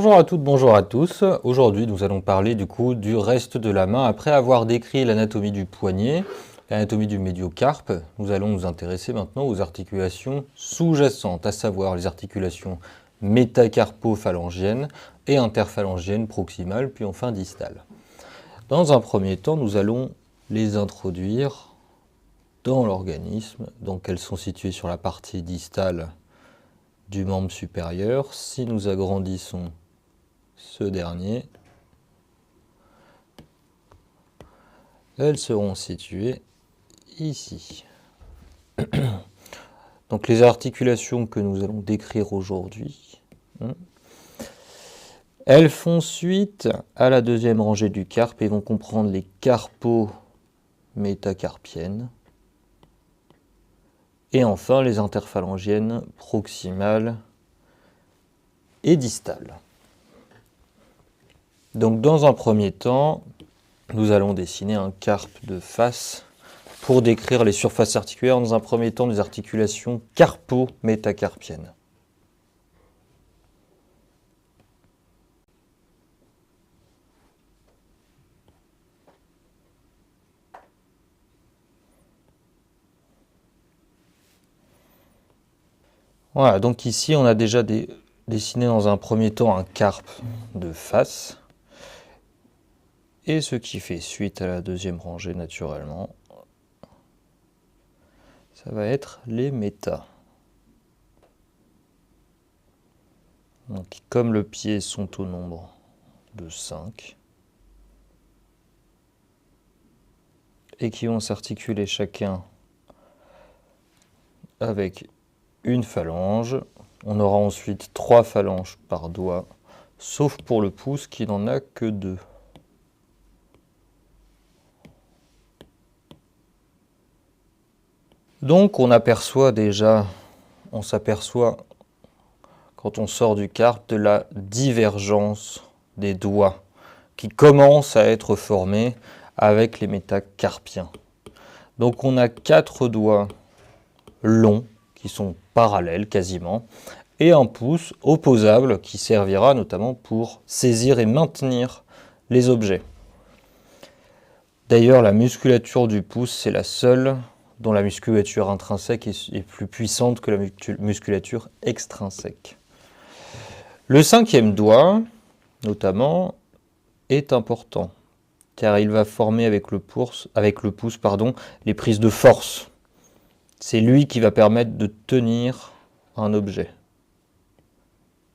Bonjour à toutes, bonjour à tous. Aujourd'hui, nous allons parler du coup du reste de la main. Après avoir décrit l'anatomie du poignet, l'anatomie du médiocarpe, nous allons nous intéresser maintenant aux articulations sous-jacentes, à savoir les articulations métacarpophalangiennes et interphalangiennes proximales, puis enfin distales. Dans un premier temps, nous allons les introduire dans l'organisme. Donc elles sont situées sur la partie distale du membre supérieur. Si nous agrandissons ce dernier, elles seront situées ici. Donc les articulations que nous allons décrire aujourd'hui, elles font suite à la deuxième rangée du carpe et vont comprendre les carpo-métacarpiennes et enfin les interphalangiennes proximales et distales. Donc dans un premier temps, nous allons dessiner un carpe de face pour décrire les surfaces articulaires, dans un premier temps des articulations carpo-métacarpiennes. Voilà, donc ici on a déjà dessiné dans un premier temps un carpe de face. Et ce qui fait suite à la deuxième rangée naturellement, ça va être les métas. Donc comme le pied sont au nombre de 5, et qui vont s'articuler chacun avec une phalange, on aura ensuite 3 phalanges par doigt, sauf pour le pouce qui n'en a que 2. Donc on s'aperçoit quand on sort du carpe de la divergence des doigts qui commence à être formée avec les métacarpiens. Donc on a 4 doigts longs qui sont parallèles quasiment et un pouce opposable qui servira notamment pour saisir et maintenir les objets. D'ailleurs la musculature du pouce c'est la seule dont la musculature intrinsèque est plus puissante que la musculature extrinsèque. Le 5e doigt, notamment, est important, car il va former avec le pouce, les prises de force. C'est lui qui va permettre de tenir un objet,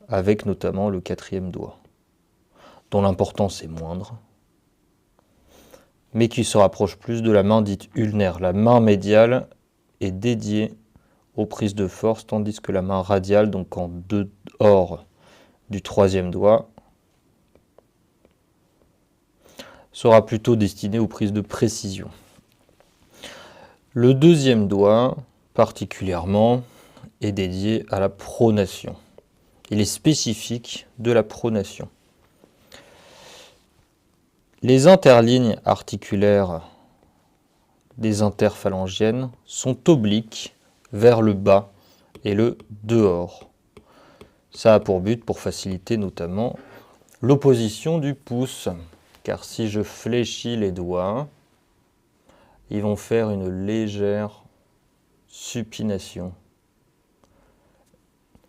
avec notamment le 4e doigt, dont l'importance est moindre, mais qui se rapproche plus de la main dite ulnaire. La main médiale est dédiée aux prises de force, tandis que la main radiale, donc en dehors du 3e doigt, sera plutôt destinée aux prises de précision. Le 2e doigt, particulièrement, est dédié à la pronation. Il est spécifique de la pronation. Les interlignes articulaires des interphalangiennes sont obliques vers le bas et le dehors. Ça a pour but, pour faciliter notamment l'opposition du pouce, car si je fléchis les doigts, ils vont faire une légère supination.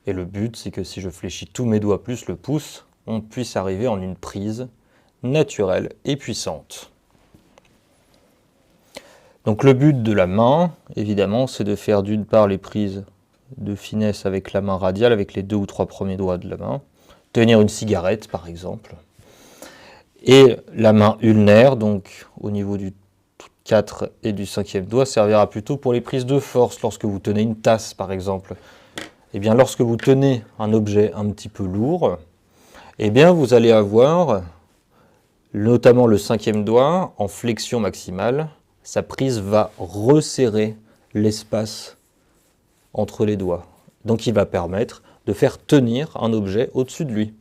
Et le but, c'est que si je fléchis tous mes doigts plus le pouce, on puisse arriver en une prise naturelle et puissante. Donc le but de la main, évidemment, c'est de faire d'une part les prises de finesse avec la main radiale, avec les 2 ou 3 premiers doigts de la main, tenir une cigarette par exemple, et la main ulnaire, donc au niveau du 4 et du 5e doigt, servira plutôt pour les prises de force, lorsque vous tenez une tasse par exemple. Eh bien lorsque vous tenez un objet un petit peu lourd, eh bien vous allez avoir notamment le 5e doigt en flexion maximale, sa prise va resserrer l'espace entre les doigts. Donc il va permettre de faire tenir un objet au-dessus de lui.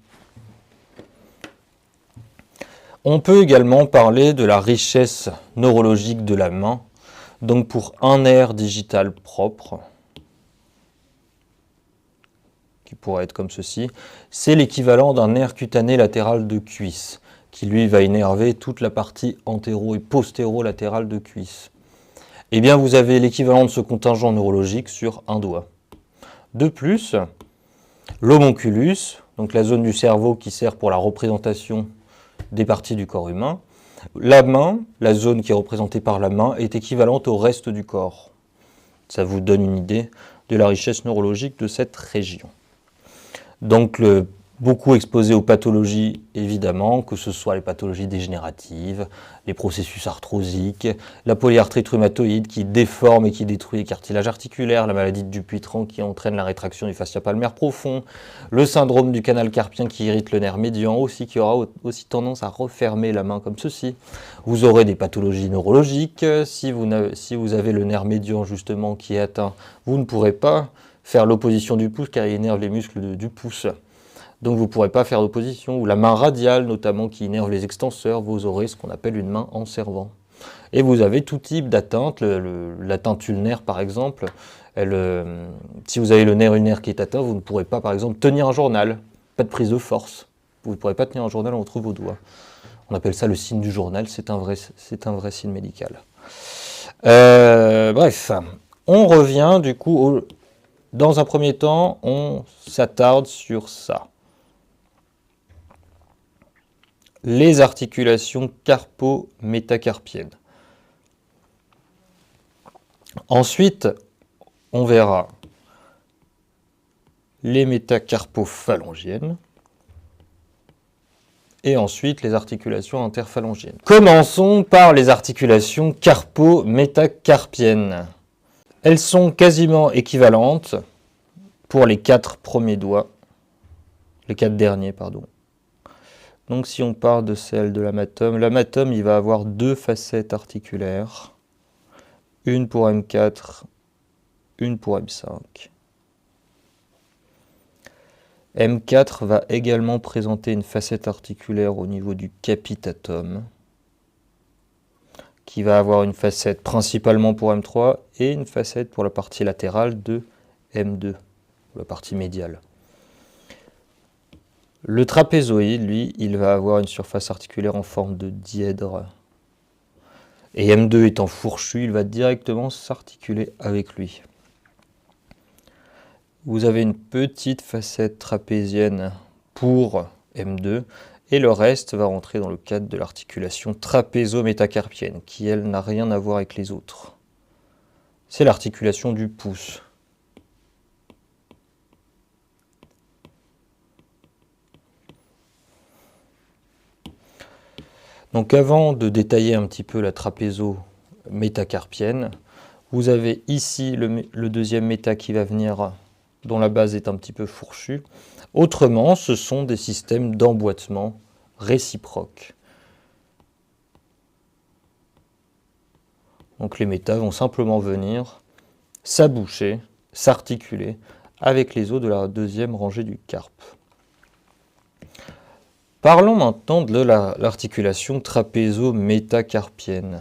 On peut également parler de la richesse neurologique de la main, donc pour un nerf digital propre, qui qui pourrait être comme ceci. C'est l'équivalent d'un nerf cutané latéral de cuisse, qui lui va innerver toute la partie antéro- et postéro-latérale de cuisse. Eh bien, vous avez l'équivalent de ce contingent neurologique sur un doigt. De plus, l'homonculus, donc la zone du cerveau qui sert pour la représentation des parties du corps humain, la main, la zone qui est représentée par la main, est équivalente au reste du corps. Ça vous donne une idée de la richesse neurologique de cette région. Donc, beaucoup exposé aux pathologies, évidemment, que ce soit les pathologies dégénératives, les processus arthrosiques, la polyarthrite rhumatoïde qui déforme et qui détruit les cartilages articulaires, la maladie de Dupuytren qui entraîne la rétraction du fascia palmaire profond, le syndrome du canal carpien qui irrite le nerf médian aussi, qui aura aussi tendance à refermer la main comme ceci. Vous aurez des pathologies neurologiques. Si vous avez le nerf médian justement qui est atteint, vous ne pourrez pas faire l'opposition du pouce car il énerve les muscles du pouce. Donc vous ne pourrez pas faire d'opposition, ou la main radiale notamment qui innerve les extenseurs, vous aurez ce qu'on appelle une main en servant. Et vous avez tout type d'atteinte, l'atteinte ulnaire par exemple, si vous avez le nerf ulnaire qui est atteint, vous ne pourrez pas par exemple tenir un journal, pas de prise de force, vous ne pourrez pas tenir un journal entre vos doigts. On appelle ça le signe du journal, c'est un vrai signe médical. Bref, on revient du coup, dans un premier temps, on s'attarde sur ça. Les articulations carpo-métacarpiennes. Ensuite, on verra les métacarpophalangiennes et ensuite les articulations interphalangiennes. Commençons par les articulations carpo-métacarpiennes. Elles sont quasiment équivalentes pour les 4 premiers doigts, les 4 derniers, pardon. Donc si on part de celle de l'amatome, il va avoir 2 facettes articulaires, une pour M4, une pour M5. M4 va également présenter une facette articulaire au niveau du capitatum, qui va avoir une facette principalement pour M3 et une facette pour la partie latérale de M2, la partie médiale. Le trapézoïde, lui, il va avoir une surface articulaire en forme de dièdre. Et M2 étant fourchu, il va directement s'articuler avec lui. Vous avez une petite facette trapézienne pour M2, et le reste va rentrer dans le cadre de l'articulation trapézo-métacarpienne, qui, elle, n'a rien à voir avec les autres. C'est l'articulation du pouce. Donc avant de détailler un petit peu la trapézo-métacarpienne, vous avez ici le deuxième méta qui va venir, dont la base est un petit peu fourchue. Autrement, ce sont des systèmes d'emboîtement réciproques. Donc les métas vont simplement venir s'aboucher, s'articuler avec les os de la deuxième rangée du carpe. Parlons maintenant de l'articulation trapézo-métacarpienne.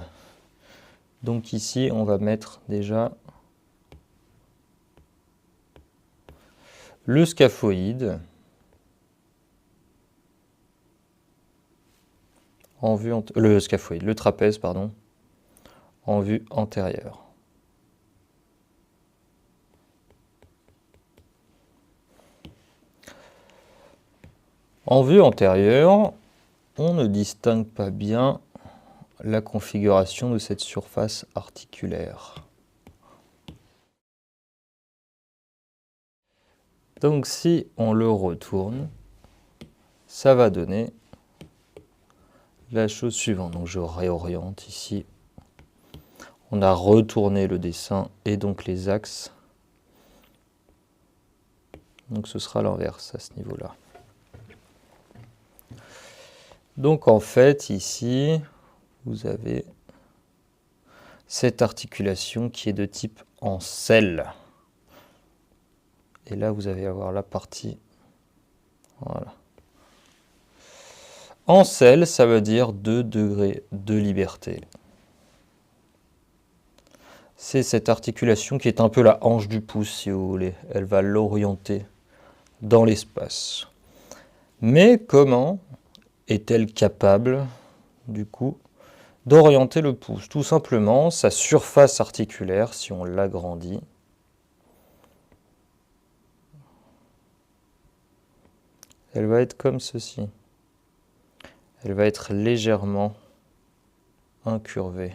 Donc ici, on va mettre déjà le scaphoïde en vue le trapèze, pardon, en vue antérieure. En vue antérieure, on ne distingue pas bien la configuration de cette surface articulaire. Donc si on le retourne, ça va donner la chose suivante. Donc je réoriente ici. On a retourné le dessin et donc les axes. Donc ce sera l'inverse à ce niveau-là. Donc en fait, ici, vous avez cette articulation qui est de type en selle. Et là, vous allez avoir la partie, voilà. En selle, ça veut dire 2 degrés de liberté. C'est cette articulation qui est un peu la hanche du pouce, si vous voulez. Elle va l'orienter dans l'espace. Mais comment est-elle capable, du coup, d'orienter le pouce? Tout simplement, sa surface articulaire, si on l'agrandit, elle va être comme ceci. Elle va être légèrement incurvée.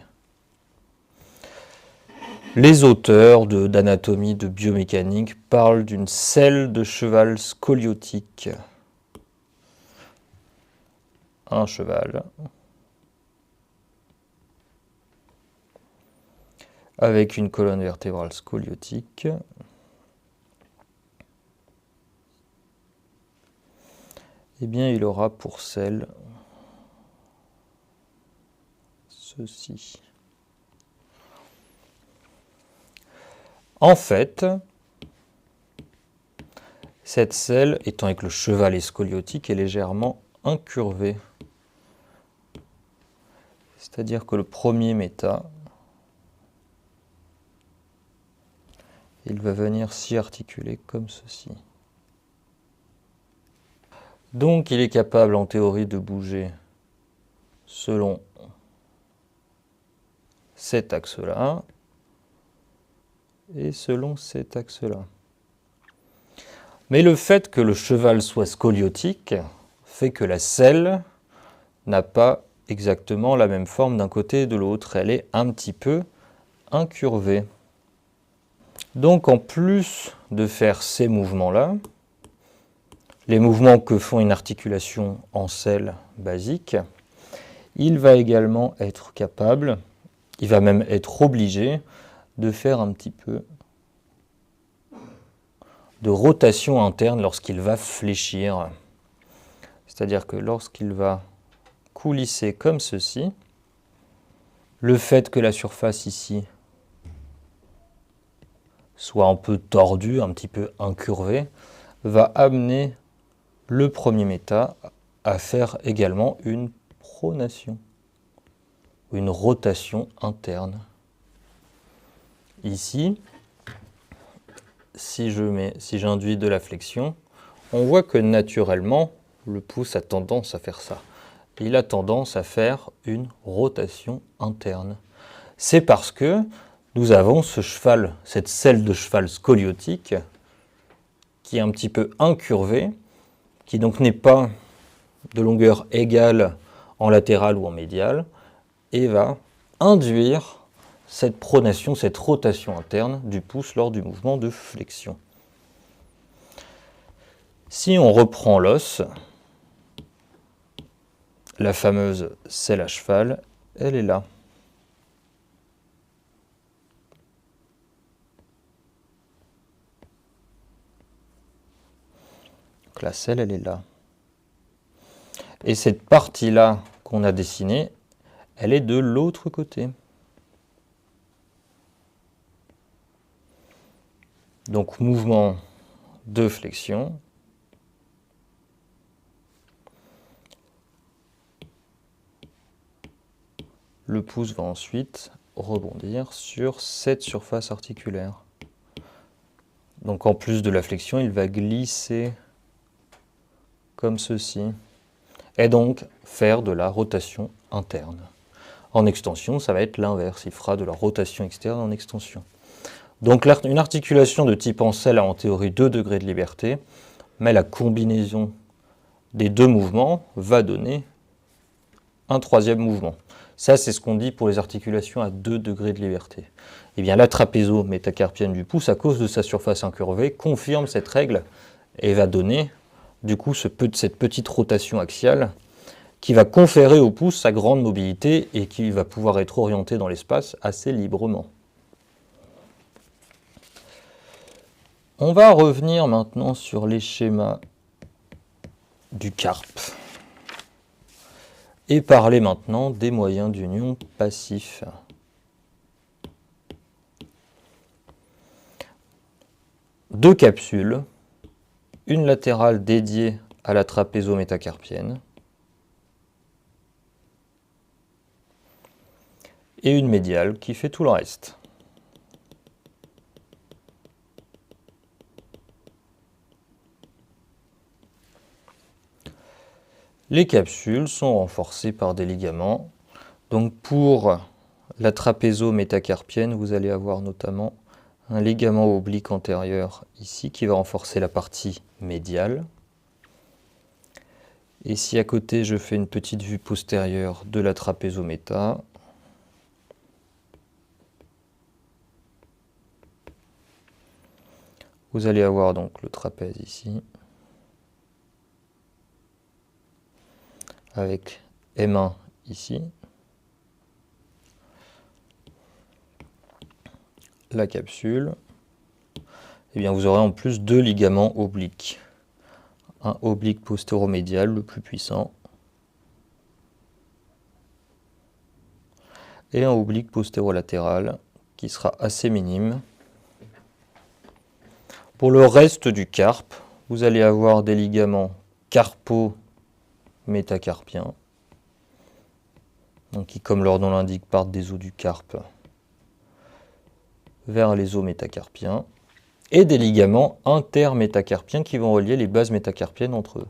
Les auteurs d'anatomie, de biomécanique parlent d'une selle de cheval scoliotique. Un cheval avec une colonne vertébrale scoliotique. Eh bien, il aura pour selle ceci. En fait, cette selle, étant avec le cheval et scoliotique, est légèrement incurvée. C'est-à-dire que le premier méta, il va venir s'y articuler comme ceci. Donc il est capable en théorie de bouger selon cet axe-là et selon cet axe-là. Mais le fait que le cheval soit scoliotique fait que la selle n'a pas exactement la même forme d'un côté et de l'autre. Elle est un petit peu incurvée. Donc en plus de faire ces mouvements-là, les mouvements que font une articulation en selle basique, il va également être capable, il va même être obligé de faire un petit peu de rotation interne lorsqu'il va fléchir. C'est-à-dire que lorsqu'il va coulisser comme ceci, le fait que la surface ici soit un peu tordue, un petit peu incurvée, va amener le premier méta à faire également une pronation, une rotation interne. Ici, si j'induis de la flexion, on voit que naturellement, le pouce a tendance à faire ça. Il a tendance à faire une rotation interne. C'est parce que nous avons ce cheval, cette selle de cheval scoliotique, qui est un petit peu incurvée, qui donc n'est pas de longueur égale en latéral ou en médial, et va induire cette pronation, cette rotation interne du pouce lors du mouvement de flexion. Si on reprend l'os, la fameuse selle à cheval, elle est là. Donc la selle, elle est là. Et cette partie-là qu'on a dessinée, elle est de l'autre côté. Donc mouvement de flexion. Le pouce va ensuite rebondir sur cette surface articulaire. Donc en plus de la flexion, il va glisser comme ceci. Et donc faire de la rotation interne. En extension, ça va être l'inverse. Il fera de la rotation externe en extension. Donc une articulation de type en selle a en théorie 2 degrés de liberté, mais la combinaison des deux mouvements va donner un troisième mouvement. Ça, c'est ce qu'on dit pour les articulations à 2 degrés de liberté. Eh bien, la trapézo-métacarpienne du pouce, à cause de sa surface incurvée, confirme cette règle et va donner, du coup, cette petite rotation axiale qui va conférer au pouce sa grande mobilité et qui va pouvoir être orienté dans l'espace assez librement. On va revenir maintenant sur les schémas du carpe et parler maintenant des moyens d'union passifs. Deux capsules, une latérale dédiée à la trapézo-métacarpienne et une médiale qui fait tout le reste. Les capsules sont renforcées par des ligaments. Donc pour la trapézo-métacarpienne, vous allez avoir notamment un ligament oblique antérieur ici qui va renforcer la partie médiale. Et si à côté je fais une petite vue postérieure de la trapézo-méta, vous allez avoir donc le trapèze ici, avec M1 ici, la capsule, et bien vous aurez en plus deux ligaments obliques. Un oblique postéromédial, le plus puissant, et un oblique postérolatéral, qui sera assez minime. Pour le reste du carpe, vous allez avoir des ligaments carpo-métacarpiens, donc qui, comme leur nom l'indique, partent des os du carpe vers les os métacarpiens, et des ligaments intermétacarpiens qui vont relier les bases métacarpiennes entre eux.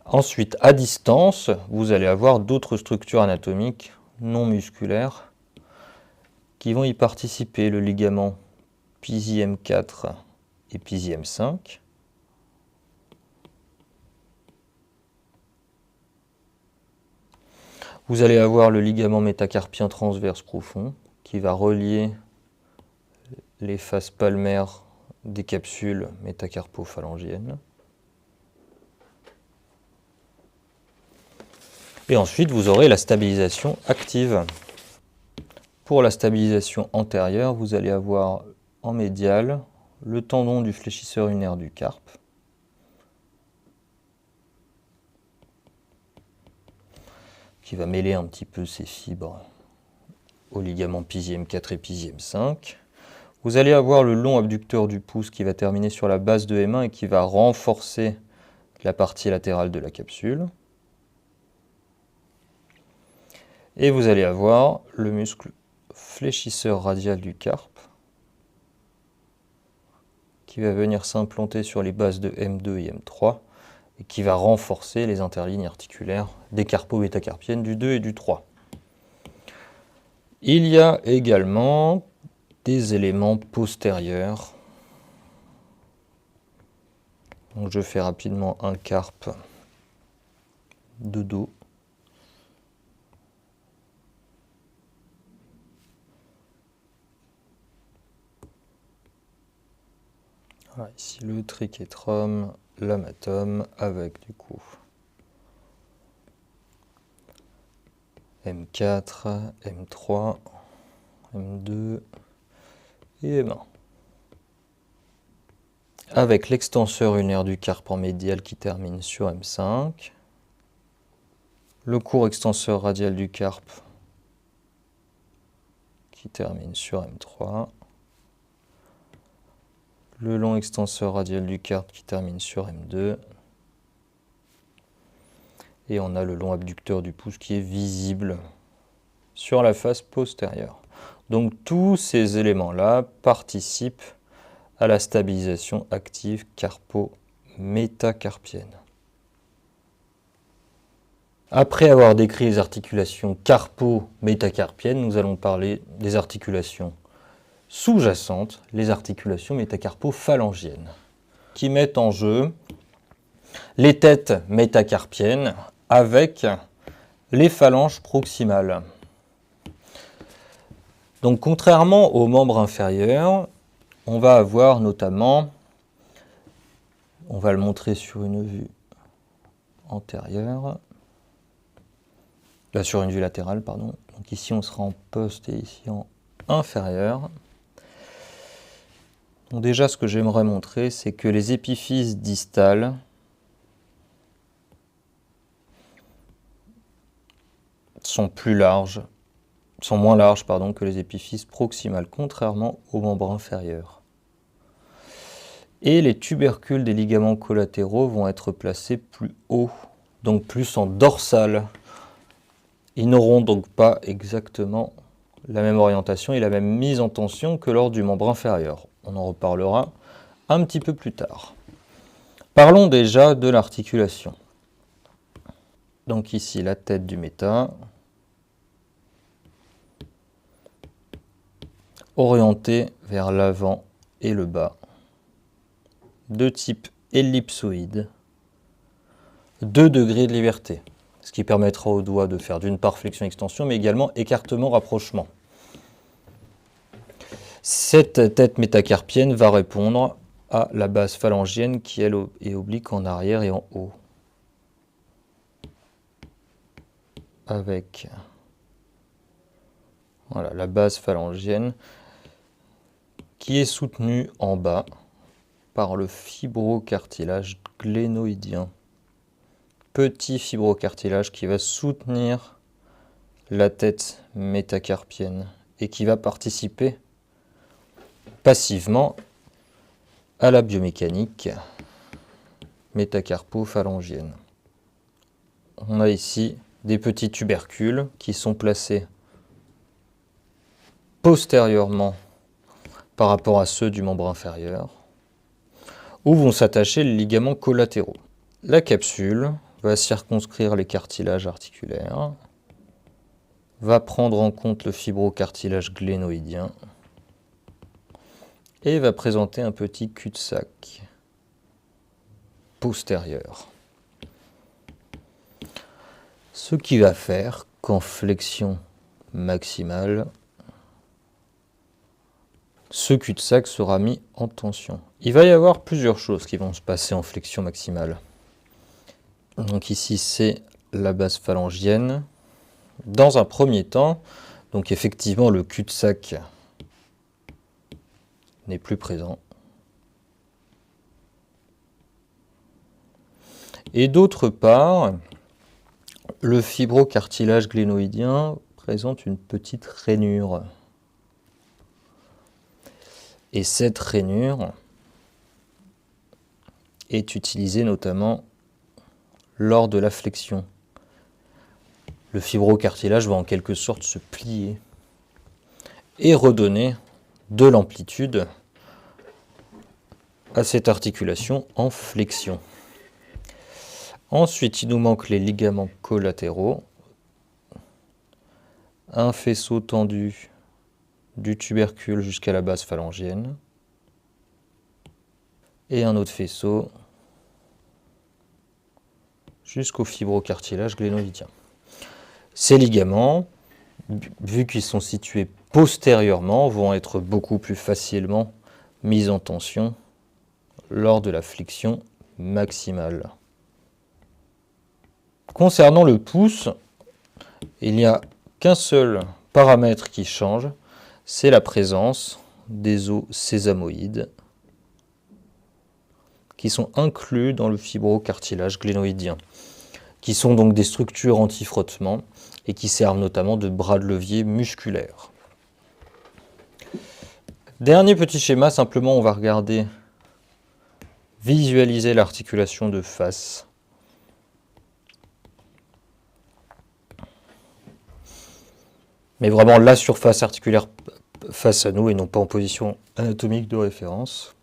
Ensuite, à distance, vous allez avoir d'autres structures anatomiques non musculaires qui vont y participer, le ligament PISI-M4 et PISI-M5. Vous allez avoir le ligament métacarpien transverse profond qui va relier les faces palmaires des capsules métacarpophalangiennes. Et ensuite, vous aurez la stabilisation active. Pour la stabilisation antérieure, vous allez avoir en médial le tendon du fléchisseur ulnaire du carpe, qui va mêler un petit peu ses fibres au ligament PISI-M4 et PISI-M5. Vous allez avoir le long abducteur du pouce qui va terminer sur la base de M1 et qui va renforcer la partie latérale de la capsule. Et vous allez avoir le muscle fléchisseur radial du carpe qui va venir s'implanter sur les bases de M2 et M3 et qui va renforcer les interlignes articulaires des carpo-métacarpiennes du 2 et du 3. Il y a également des éléments postérieurs. Donc je fais rapidement un carpe de dos. Voilà, ici le triquetrum, l'amatome, avec du coup M4, M3, M2 et M1. Avec l'extenseur ulnaire du carpe en médial qui termine sur M5, le court extenseur radial du carpe qui termine sur M3, le long extenseur radial du carpe qui termine sur M2, et on a le long abducteur du pouce qui est visible sur la face postérieure. Donc tous ces éléments-là participent à la stabilisation active carpo-métacarpienne. Après avoir décrit les articulations carpo-métacarpiennes, nous allons parler des articulations sous-jacentes, les articulations métacarpophalangiennes, qui mettent en jeu les têtes métacarpiennes avec les phalanges proximales. Donc contrairement aux membres inférieurs, on va avoir notamment, on va le montrer sur une vue antérieure, sur une vue latérale, pardon. Donc ici on sera en poste et ici en inférieur. Donc déjà ce que j'aimerais montrer, c'est que les épiphyses distales sont moins larges que les épiphyses proximales, contrairement aux membres inférieurs. Et les tubercules des ligaments collatéraux vont être placés plus haut, donc plus en dorsale. Ils n'auront donc pas exactement la même orientation et la même mise en tension que lors du membre inférieur. On en reparlera un petit peu plus tard. Parlons déjà de l'articulation. Donc ici, la tête du méta, orientée vers l'avant et le bas, de type ellipsoïde, 2 degrés de liberté, ce qui permettra au doigt de faire d'une part flexion-extension, mais également écartement-rapprochement. Cette tête métacarpienne va répondre à la base phalangienne qui, elle, est oblique en arrière et en haut. Avec voilà, la base phalangienne qui est soutenue en bas par le fibrocartilage glénoïdien. Petit fibrocartilage qui va soutenir la tête métacarpienne et qui va participer passivement à la biomécanique métacarpo-phalangienne. On a ici des petits tubercules qui sont placés postérieurement par rapport à ceux du membre inférieur, où vont s'attacher les ligaments collatéraux. La capsule va circonscrire les cartilages articulaires, va prendre en compte le fibrocartilage glénoïdien et va présenter un petit cul-de-sac postérieur. Ce qui va faire qu'en flexion maximale, ce cul-de-sac sera mis en tension. Il va y avoir plusieurs choses qui vont se passer en flexion maximale. Donc ici, c'est la base phalangienne. Dans un premier temps, donc effectivement, le cul-de-sac n'est plus présent. Et d'autre part, le fibrocartilage glénoïdien présente une petite rainure. Et cette rainure est utilisée notamment lors de la flexion. Le fibrocartilage va en quelque sorte se plier et redonner de l'amplitude à cette articulation en flexion. Ensuite, il nous manque les ligaments collatéraux, un faisceau tendu du tubercule jusqu'à la base phalangienne et un autre faisceau jusqu'au fibrocartilage glénoïdien. Ces ligaments, vu qu'ils sont situés postérieurement, vont être beaucoup plus facilement mis en tension lors de la flexion maximale. Concernant le pouce, il n'y a qu'un seul paramètre qui change, c'est la présence des os sésamoïdes qui sont inclus dans le fibrocartilage glénoïdien, qui sont donc des structures anti-frottement et qui servent notamment de bras de levier musculaire. Dernier petit schéma, simplement on va regarder, visualiser l'articulation de face. Mais vraiment la surface articulaire face à nous et non pas en position anatomique de référence.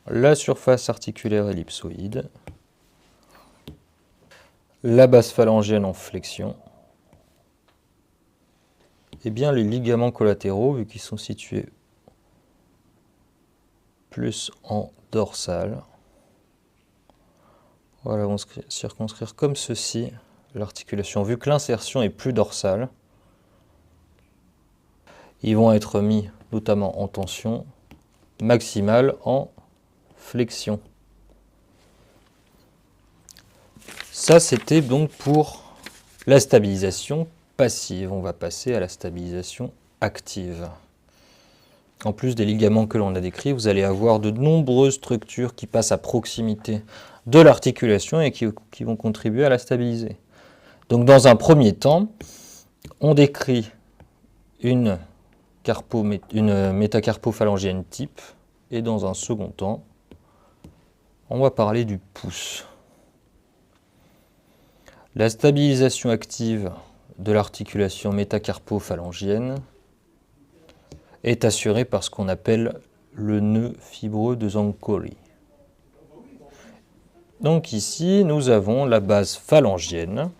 La surface articulaire ellipsoïde. La base phalangienne en flexion. Et bien les ligaments collatéraux, vu qu'ils sont situés plus en dorsale. Voilà, on va circonscrire comme ceci l'articulation. Vu que l'insertion est plus dorsale, ils vont être mis notamment en tension maximale en flexion. Ça, c'était donc pour la stabilisation passive. On va passer à la stabilisation active. En plus des ligaments que l'on a décrits, vous allez avoir de nombreuses structures qui passent à proximité de l'articulation et qui vont contribuer à la stabiliser. Donc dans un premier temps, on décrit une métacarpophalangienne type, et dans un second temps, on va parler du pouce. La stabilisation active de l'articulation métacarpophalangienne est assurée par ce qu'on appelle le nœud fibreux de Zancoli. Donc ici, nous avons la base phalangienne.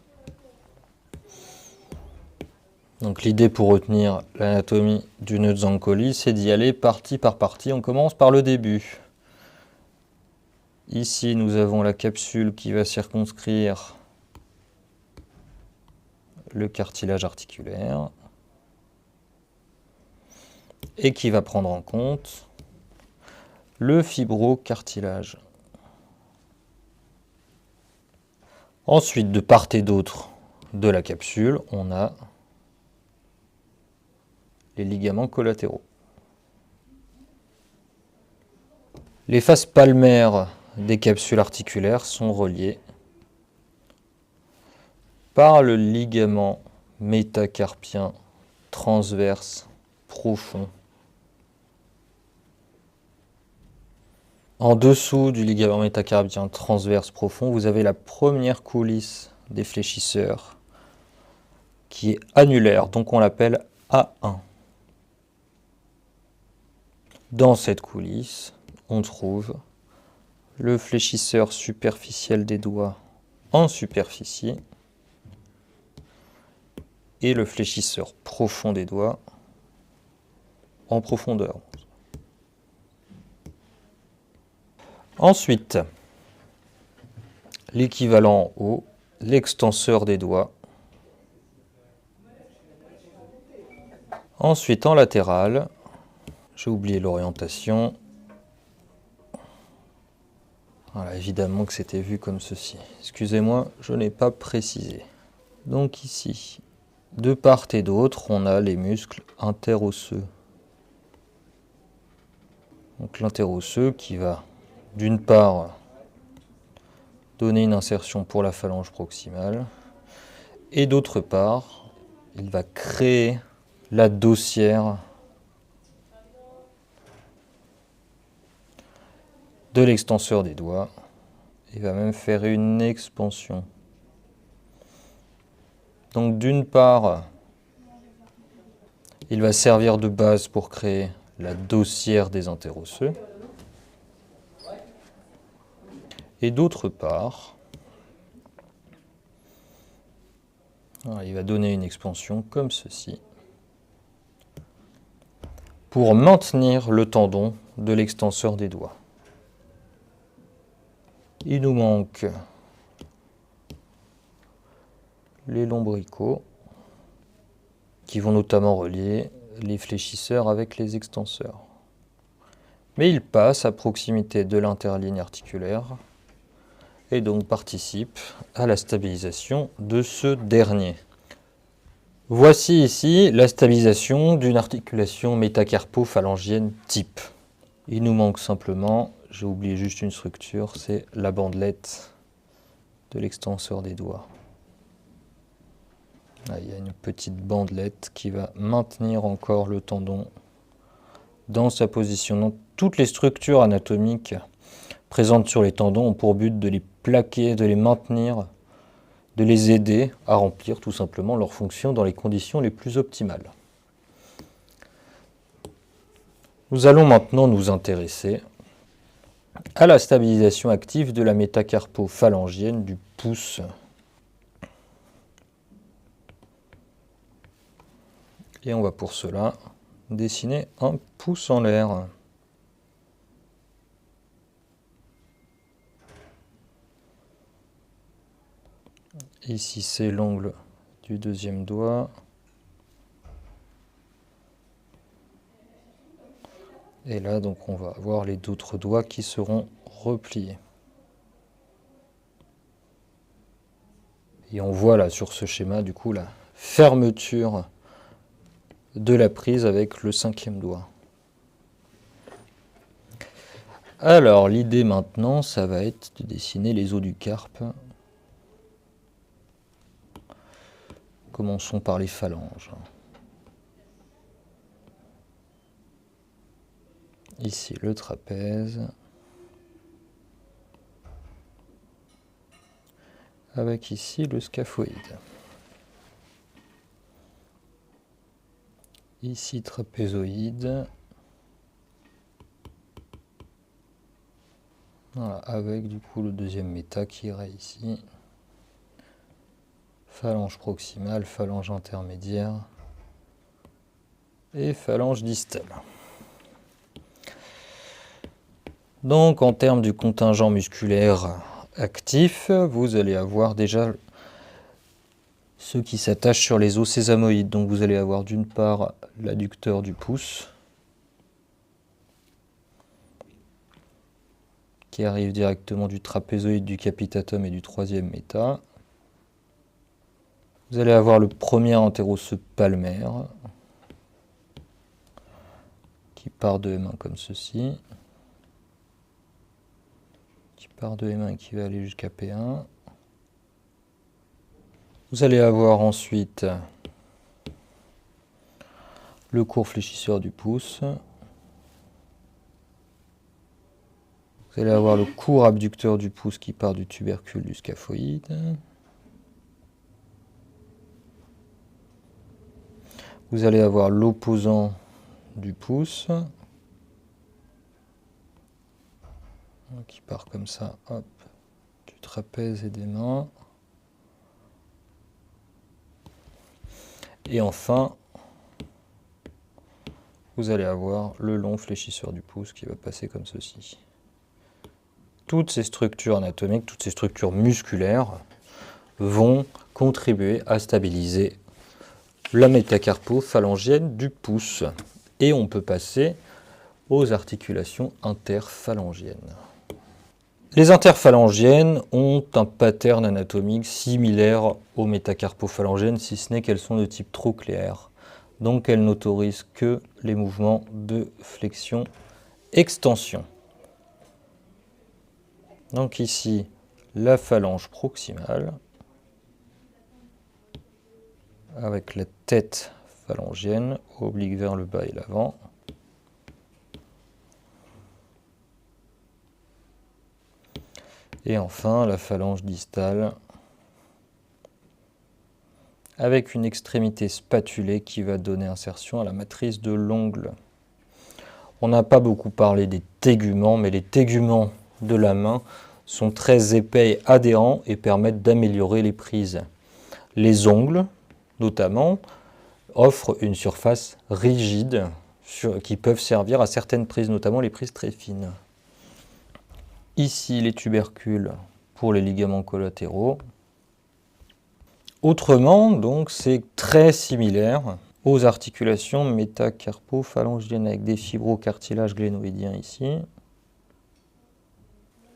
Donc l'idée pour retenir l'anatomie du nœud de Zancoli, c'est d'y aller partie par partie. On commence par le début. Ici, nous avons la capsule qui va circonscrire le cartilage articulaire et qui va prendre en compte le fibrocartilage. Ensuite, de part et d'autre de la capsule, on a les ligaments collatéraux. Les faces palmaires des capsules articulaires sont reliées par le ligament métacarpien transverse profond. En dessous du ligament métacarpien transverse profond, vous avez la première coulisse des fléchisseurs qui est annulaire, donc on l'appelle A1. Dans cette coulisse, on trouve le fléchisseur superficiel des doigts en superficie et le fléchisseur profond des doigts en profondeur. Ensuite, l'équivalent en haut, l'extenseur des doigts. Ensuite, en latéral, j'ai oublié l'orientation. Voilà, évidemment que c'était vu comme ceci. Excusez-moi, je n'ai pas précisé. Donc ici, de part et d'autre, on a les muscles interosseux. Donc l'interosseux qui va, d'une part, donner une insertion pour la phalange proximale, et d'autre part, il va créer la dossière de l'extenseur des doigts. Il va même faire une expansion. Donc d'une part, il va servir de base pour créer la dossière des interosseux. Et d'autre part, il va donner une expansion comme ceci pour maintenir le tendon de l'extenseur des doigts. Il nous manque les lombricaux qui vont notamment relier les fléchisseurs avec les extenseurs. Mais ils passent à proximité de l'interligne articulaire et donc participent à la stabilisation de ce dernier. Voici ici la stabilisation d'une articulation métacarpo-phalangienne type. Il nous manque simplement, j'ai oublié juste une structure, c'est la bandelette de l'extenseur des doigts. Là, il y a une petite bandelette qui va maintenir encore le tendon dans sa position. Donc, toutes les structures anatomiques présentes sur les tendons ont pour but de les plaquer, de les maintenir, de les aider à remplir tout simplement leurs fonctions dans les conditions les plus optimales. Nous allons maintenant nous intéresser à la stabilisation active de la métacarpo-phalangienne du pouce. Et on va pour cela dessiner un pouce en l'air. Ici, c'est l'ongle du deuxième doigt. Et là, donc, on va avoir les autres doigts qui seront repliés. Et on voit là sur ce schéma, du coup, la fermeture de la prise avec le cinquième doigt. Alors, l'idée maintenant, ça va être de dessiner les os du carpe. Commençons par les phalanges. Ici, le trapèze. Avec ici le scaphoïde. Ici, trapézoïde. Voilà, avec du coup le deuxième méta qui irait ici. Phalange proximale, phalange intermédiaire et phalange distale. Donc en termes du contingent musculaire actif, vous allez avoir déjà ceux qui s'attachent sur les os sésamoïdes. Donc vous allez avoir d'une part l'adducteur du pouce, qui arrive directement du trapézoïde, du capitatum et du troisième méta. Vous allez avoir le premier entéroceux palmaire, qui part de M1 comme ceci, qui part de M1 et qui va aller jusqu'à P1. Vous allez avoir ensuite le court fléchisseur du pouce. Vous allez avoir le court abducteur du pouce qui part du tubercule du scaphoïde. Vous allez avoir l'opposant du pouce qui part comme ça, hop, du trapèze et des mains. Et enfin, vous allez avoir le long fléchisseur du pouce qui va passer comme ceci. Toutes ces structures anatomiques, toutes ces structures musculaires vont contribuer à stabiliser la métacarpophalangienne du pouce. Et on peut passer aux articulations interphalangiennes. Les interphalangiennes ont un pattern anatomique similaire aux métacarpophalangiennes, si ce n'est qu'elles sont de type trochléaire. Donc elles n'autorisent que les mouvements de flexion-extension. Donc ici, la phalange proximale, avec la tête phalangienne, oblique vers le bas et l'avant. Et enfin, la phalange distale, avec une extrémité spatulée qui va donner insertion à la matrice de l'ongle. On n'a pas beaucoup parlé des téguments, mais les téguments de la main sont très épais et adhérents et permettent d'améliorer les prises. Les ongles, notamment, offrent une surface rigide qui peuvent servir à certaines prises, notamment les prises très fines. Ici, les tubercules pour les ligaments collatéraux. Autrement, donc, c'est très similaire aux articulations métacarpophalangiennes avec des fibrocartilages glénoïdiens ici.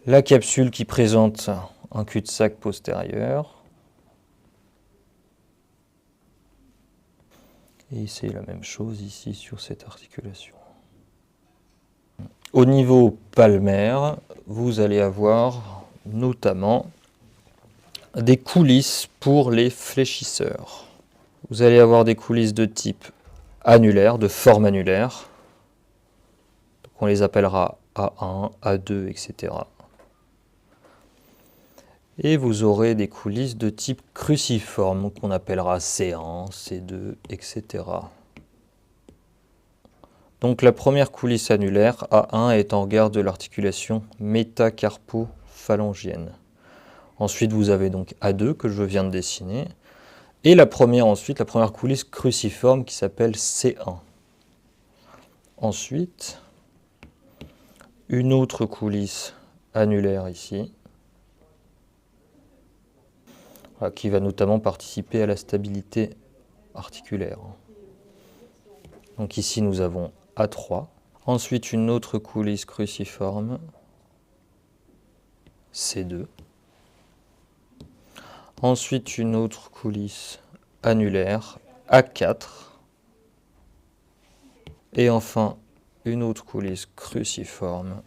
La capsule qui présente un cul-de-sac postérieur. Et c'est la même chose ici sur cette articulation. Au niveau palmaire, vous allez avoir notamment des coulisses pour les fléchisseurs. Vous allez avoir des coulisses de type annulaire, de forme annulaire. Donc on les appellera A1, A2, etc. Et vous aurez des coulisses de type cruciforme, qu'on appellera C1, C2, etc. Donc la première coulisse annulaire, A1, est en garde de l'articulation métacarpophalangienne. Ensuite, vous avez donc A2 que je viens de dessiner. Et la première coulisse cruciforme qui s'appelle C1. Ensuite, une autre coulisse annulaire ici, qui va notamment participer à la stabilité articulaire. Donc ici, nous avons A3. Ensuite, une autre coulisse cruciforme, C2. Ensuite, une autre coulisse annulaire, A4. Et enfin, une autre coulisse cruciforme,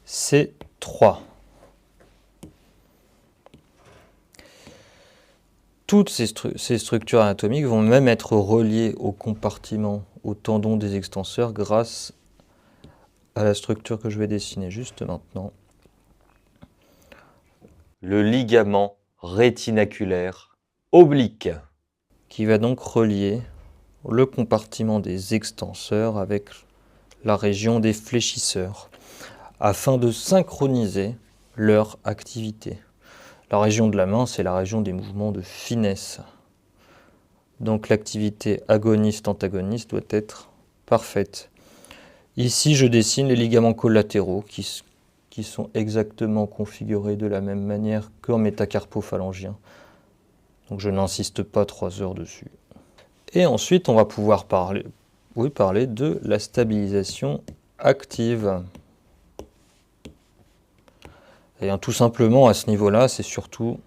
C3. Toutes ces structures anatomiques vont même être reliées au compartiment, au tendon des extenseurs, grâce à la structure que je vais dessiner juste maintenant. Le ligament rétinaculaire oblique, qui va donc relier le compartiment des extenseurs avec la région des fléchisseurs. afin de synchroniser leur activité. La région de la main, c'est la région des mouvements de finesse. Donc l'activité agoniste-antagoniste doit être parfaite. Ici, je dessine les ligaments collatéraux qui sont exactement configurés de la même manière qu'en métacarpophalangien. Donc je n'insiste pas 3 heures dessus. Et ensuite, on va pouvoir parler de la stabilisation active. Et tout simplement, à ce niveau-là, c'est surtout,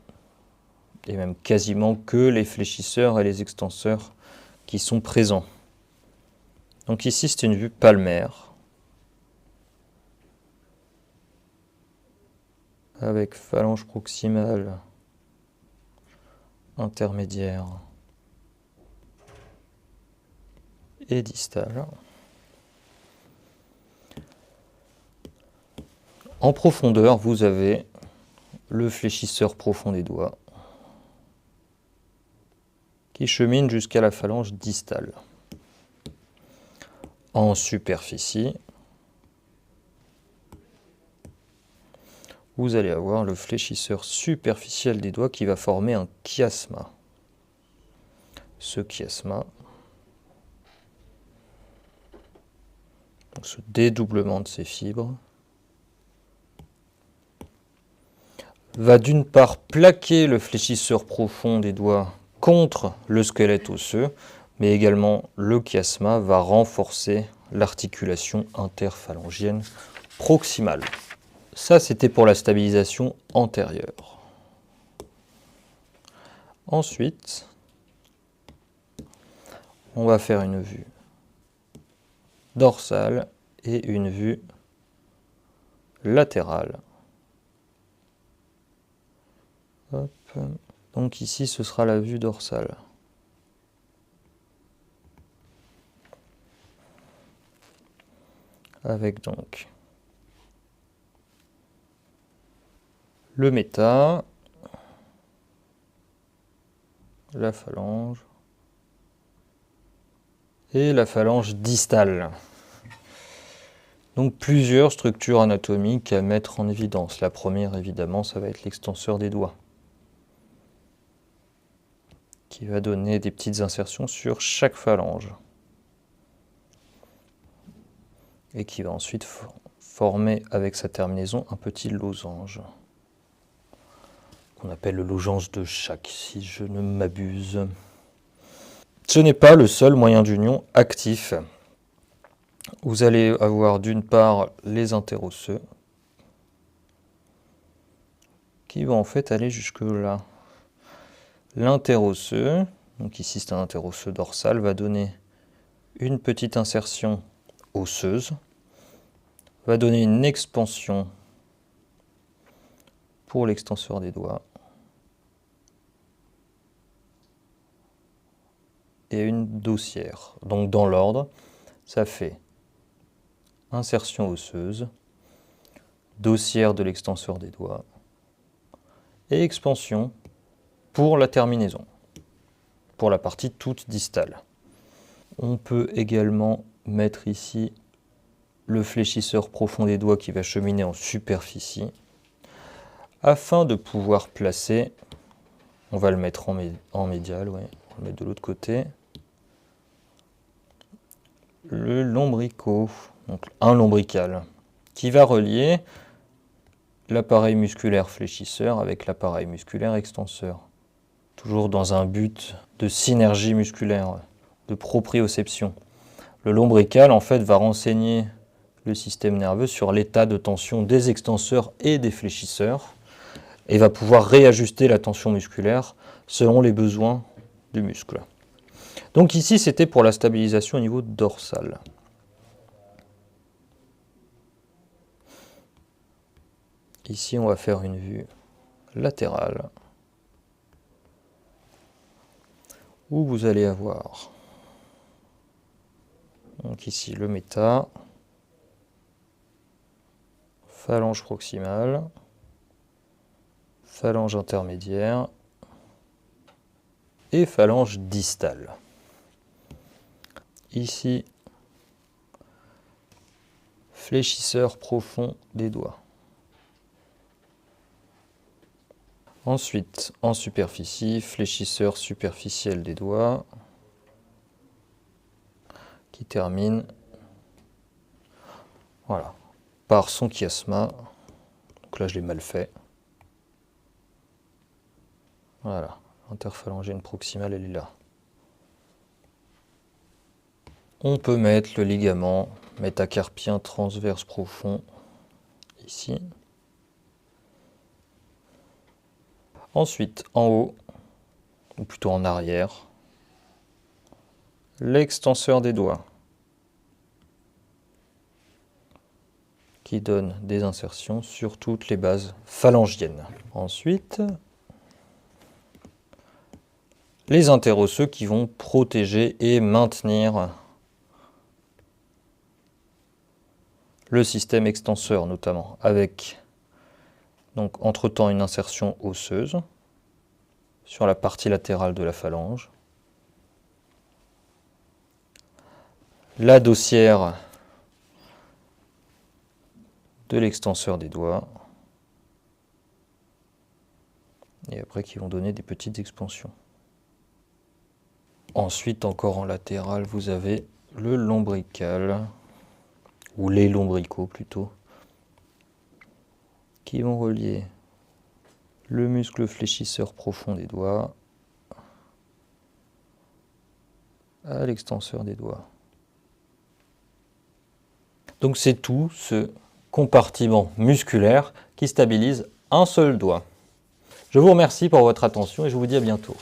et même quasiment, que les fléchisseurs et les extenseurs qui sont présents. Donc ici, c'est une vue palmaire, avec phalange proximale, intermédiaire et distale. En profondeur, vous avez le fléchisseur profond des doigts qui chemine jusqu'à la phalange distale. En superficie, vous allez avoir le fléchisseur superficiel des doigts qui va former un chiasma. Ce chiasma, donc ce dédoublement de ces fibres, va d'une part plaquer le fléchisseur profond des doigts contre le squelette osseux, mais également le chiasma va renforcer l'articulation interphalangienne proximale. Ça, c'était pour la stabilisation antérieure. Ensuite, on va faire une vue dorsale et une vue latérale. Hop. Donc ici, ce sera la vue dorsale. Avec donc le méta, la phalange et la phalange distale. Donc plusieurs structures anatomiques à mettre en évidence. La première, évidemment, ça va être l'extenseur des doigts, qui va donner des petites insertions sur chaque phalange et qui va ensuite former avec sa terminaison un petit losange qu'on appelle le losange de Schack, si je ne m'abuse. Ce n'est pas le seul moyen d'union actif. Vous allez avoir d'une part les interosseux qui vont en fait aller jusque là. L'interosseux, donc ici c'est un interosseux dorsal, va donner une petite insertion osseuse, va donner une expansion pour l'extenseur des doigts et une dossière. Donc dans l'ordre, ça fait insertion osseuse, dossière de l'extenseur des doigts et expansion pour la terminaison, pour la partie toute distale. On peut également mettre ici le fléchisseur profond des doigts qui va cheminer en superficie afin de pouvoir placer, on va le mettre en médial, ouais, on va le mettre de l'autre côté, le lombrico, donc un lombrical, qui va relier l'appareil musculaire fléchisseur avec l'appareil musculaire extenseur. Toujours dans un but de synergie musculaire, de proprioception. Le lombrical, en fait, va renseigner le système nerveux sur l'état de tension des extenseurs et des fléchisseurs et va pouvoir réajuster la tension musculaire selon les besoins du muscle. Donc ici, c'était pour la stabilisation au niveau dorsal. Ici, on va faire une vue latérale où vous allez avoir donc ici le méta, phalange proximale, phalange intermédiaire et phalange distale. Ici, fléchisseur profond des doigts. Ensuite, en superficie, fléchisseur superficiel des doigts, qui termine, voilà, par son chiasma. Donc là, je l'ai mal fait. Voilà, l'interphalangienne proximale, elle est là. On peut mettre le ligament métacarpien transverse profond ici. Ensuite, en haut, ou plutôt en arrière, l'extenseur des doigts qui donne des insertions sur toutes les bases phalangiennes. Ensuite, les interosseux qui vont protéger et maintenir le système extenseur notamment, avec donc entre-temps une insertion osseuse sur la partie latérale de la phalange, la dossière de l'extenseur des doigts, et après qui vont donner des petites expansions. Ensuite, encore en latéral, vous avez le lombrical, ou les lombricaux plutôt, qui vont relier le muscle fléchisseur profond des doigts à l'extenseur des doigts. Donc c'est tout ce compartiment musculaire qui stabilise un seul doigt. Je vous remercie pour votre attention et je vous dis à bientôt.